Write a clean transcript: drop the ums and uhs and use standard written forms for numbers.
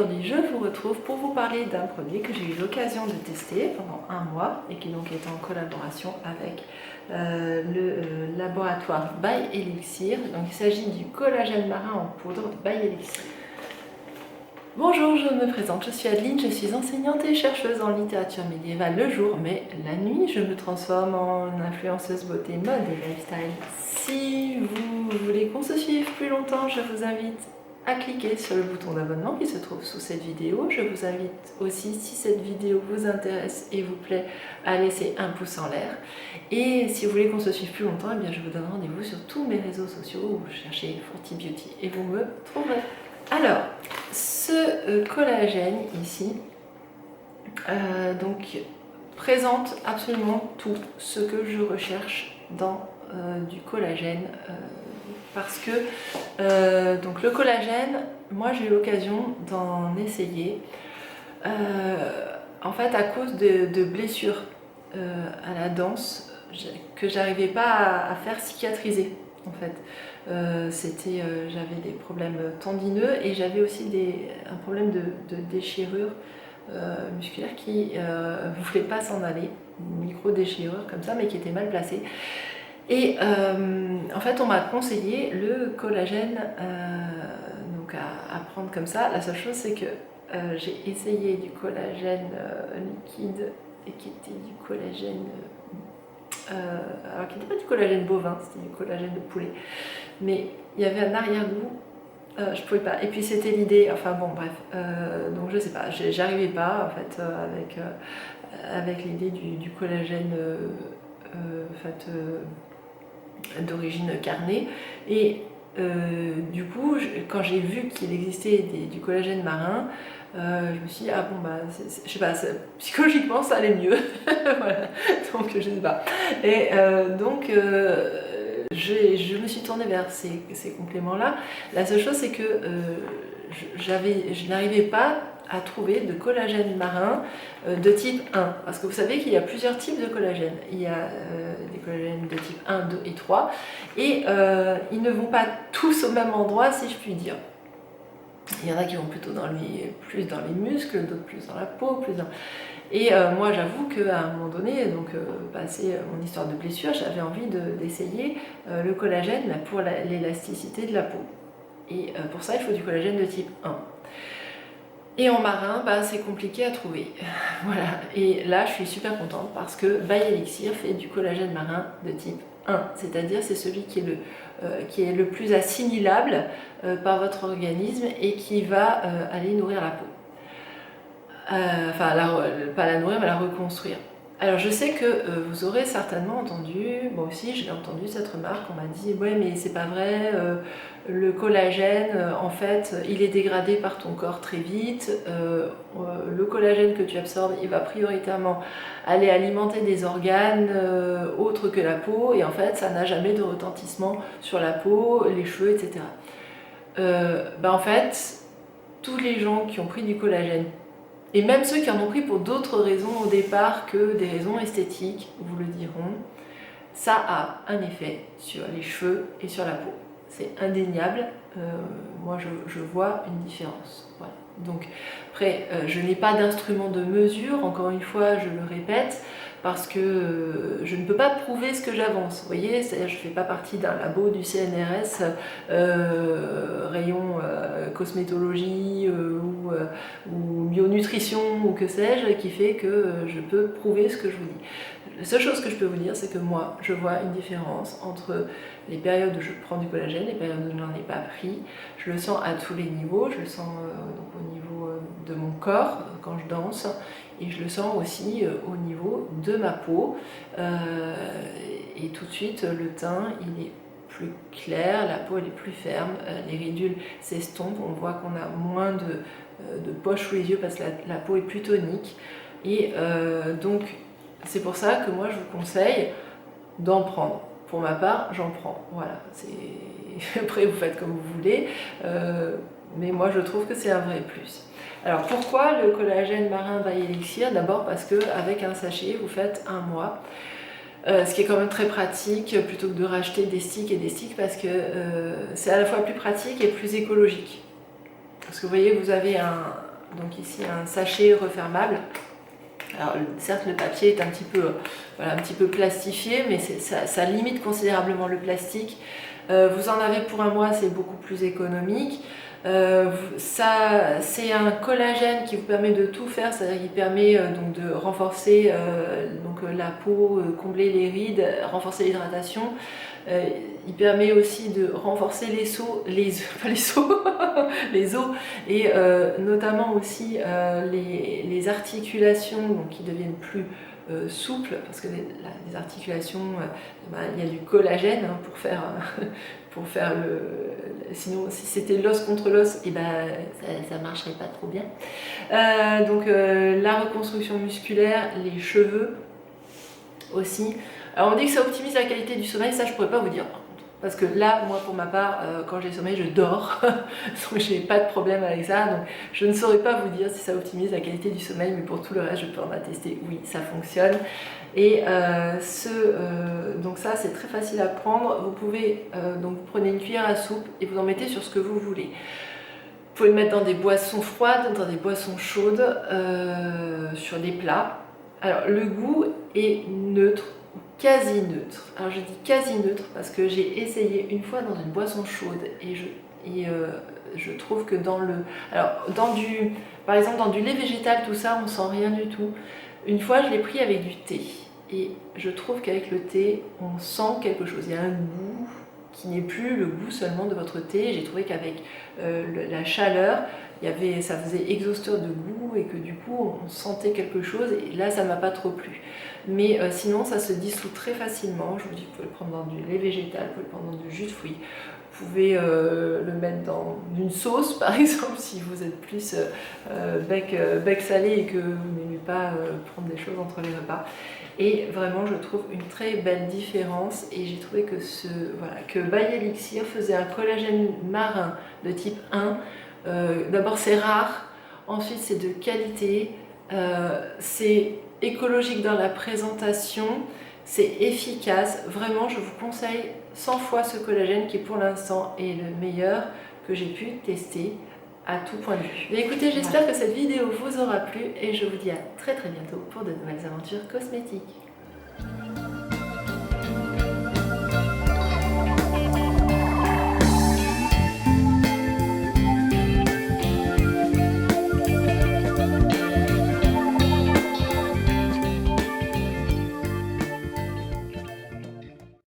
aujourd'hui je vous retrouve pour vous parler d'un produit que j'ai eu l'occasion de tester pendant un mois et qui donc est en collaboration avec le laboratoire By Elixir. Donc il s'agit du collagène marin en poudre By Elixir. Bonjour, je me présente, je suis Adeline, je suis enseignante et chercheuse en littérature médiévale le jour, mais la nuit je me transforme en influenceuse beauté, mode et lifestyle. Si vous voulez qu'on se suive plus longtemps, je vous invite à cliquer sur le bouton d'abonnement qui se trouve sous cette vidéo. Je vous invite aussi, si cette vidéo vous intéresse et vous plaît, à laisser un pouce en l'air. Et si vous voulez qu'on se suive plus longtemps, eh bien je vous donne rendez-vous sur tous mes réseaux sociaux où vous cherchez Forty Beauty et vous me trouverez. Alors, ce collagène ici donc, présente absolument tout ce que je recherche dans du collagène parce que donc le collagène, moi j'ai eu l'occasion d'en essayer en fait à cause de blessures à la danse que j'arrivais pas à faire cicatriser en fait. J'avais des problèmes tendineux et j'avais aussi un problème de déchirure musculaire qui ne voulait pas s'en aller, une micro-déchirure comme ça mais qui était mal placée. Et en fait on m'a conseillé le collagène donc à prendre comme ça. La seule chose c'est que j'ai essayé du collagène liquide et qui était du collagène alors qui n'était pas du collagène bovin, c'était du collagène de poulet, mais il y avait un arrière-goût, je pouvais pas, et puis c'était l'idée, enfin bon bref, donc je sais pas, j'arrivais pas en fait avec l'idée du collagène en fait, d'origine carnée, et du coup quand j'ai vu qu'il existait du collagène marin, je me suis dit, ah bon, bah, je sais pas, psychologiquement ça allait mieux. Voilà, donc je sais pas. Et donc, je me suis tournée vers ces compléments-là. La seule chose, c'est que je n'arrivais pas à trouver de collagène marin de type 1. Parce que vous savez qu'il y a plusieurs types de collagène. Il y a des collagènes de type 1, 2 et 3. Et ils ne vont pas tous au même endroit, si je puis dire. Il y en a qui vont plutôt plus dans les muscles, d'autres plus dans la peau, Et moi j'avoue qu'à un moment donné, donc passé mon histoire de blessure, j'avais envie d'essayer le collagène pour l'élasticité de la peau. Et pour ça il faut du collagène de type 1. Et en marin, bah, c'est compliqué à trouver. Voilà. Et là je suis super contente parce que By Elixir fait du collagène marin de type 1, c'est-à-dire c'est celui qui est le plus assimilable par votre organisme et qui va aller nourrir la peau. Enfin, pas la nourrir, mais la reconstruire. Alors je sais que vous aurez certainement entendu, moi aussi j'ai entendu cette remarque, on m'a dit ouais mais c'est pas vrai, le collagène en fait il est dégradé par ton corps très vite, le collagène que tu absorbes il va prioritairement aller alimenter des organes autres que la peau et en fait ça n'a jamais de retentissement sur la peau, les cheveux etc. En fait tous les gens qui ont pris du collagène, et même ceux qui en ont pris pour d'autres raisons au départ que des raisons esthétiques, vous le diront, ça a un effet sur les cheveux et sur la peau. C'est indéniable, moi je vois une différence. Voilà. Donc après, je n'ai pas d'instrument de mesure, encore une fois je le répète, parce que je ne peux pas prouver ce que j'avance. Vous voyez, c'est-à-dire je ne fais pas partie d'un labo du CNRS, rayon cosmétologie ou bionutrition ou que sais-je, qui fait que je peux prouver ce que je vous dis. La seule chose que je peux vous dire, c'est que moi, je vois une différence entre les périodes où je prends du collagène et les périodes où je n'en ai pas pris. Je le sens à tous les niveaux, je le sens donc au niveau de mon corps quand je danse, et je le sens aussi au niveau de ma peau. Et tout de suite, le teint, il est plus clair, la peau elle est plus ferme, les ridules s'estompent, on voit qu'on a moins de poches sous les yeux parce que la peau est plus tonique. Et donc, c'est pour ça que moi je vous conseille d'en prendre. Pour ma part, j'en prends. Voilà. Après, vous faites comme vous voulez, mais moi je trouve que c'est un vrai plus. Alors pourquoi le collagène marin By Elixir? D'abord parce qu'avec un sachet, vous faites un mois. Ce qui est quand même très pratique plutôt que de racheter des sticks et des sticks parce que c'est à la fois plus pratique et plus écologique. Parce que vous voyez, vous avez Donc ici un sachet refermable. Alors certes le papier est un petit peu, voilà, un petit peu plastifié, mais ça limite considérablement le plastique. Vous en avez pour un mois, c'est beaucoup plus économique. C'est un collagène qui vous permet de tout faire, c'est-à-dire qu'il permet donc de renforcer la peau, combler les rides, renforcer l'hydratation. Il permet aussi de renforcer les os, les os et notamment aussi les articulations donc, qui deviennent plus souples parce que les articulations, il y a du collagène hein, pour faire sinon si c'était l'os contre l'os, et ça marcherait pas trop bien. La reconstruction musculaire, les cheveux aussi. Alors on dit que ça optimise la qualité du sommeil, ça je pourrais pas vous dire par contre. Parce que là, moi pour ma part, quand j'ai sommeil, je dors. Donc j'ai pas de problème avec ça. Donc je ne saurais pas vous dire si ça optimise la qualité du sommeil, mais pour tout le reste, je peux en attester. Oui, ça fonctionne. Et donc ça c'est très facile à prendre. Vous pouvez, donc vous prenez une cuillère à soupe et vous en mettez sur ce que vous voulez. Vous pouvez le mettre dans des boissons froides, dans des boissons chaudes, sur des plats. Alors le goût est neutre, quasi neutre. Alors je dis quasi neutre parce que j'ai essayé une fois dans une boisson chaude et je trouve que par exemple dans du lait végétal, tout ça, on sent rien du tout. Une fois, je l'ai pris avec du thé et je trouve qu'avec le thé, on sent quelque chose. Il y a un goût qui n'est plus le goût seulement de votre thé. J'ai trouvé qu'avec la chaleur, ça faisait exhausteur de goût et que du coup on sentait quelque chose et là ça m'a pas trop plu. Mais sinon ça se dissout très facilement. Je vous dis, vous pouvez le prendre dans du lait végétal, vous pouvez le prendre dans du jus de fruits. Vous pouvez le mettre dans une sauce par exemple si vous êtes plus bec salé et que vous n'aimez pas prendre des choses entre les repas. Et vraiment je trouve une très belle différence et j'ai trouvé que By Elixir faisait un collagène marin de type 1. D'abord c'est rare, ensuite c'est de qualité, c'est écologique dans la présentation, c'est efficace. Vraiment je vous conseille 100 fois ce collagène qui pour l'instant est le meilleur que j'ai pu tester à tout point de vue. Mais écoutez, j'espère que cette vidéo vous aura plu et je vous dis à très bientôt pour de nouvelles aventures cosmétiques.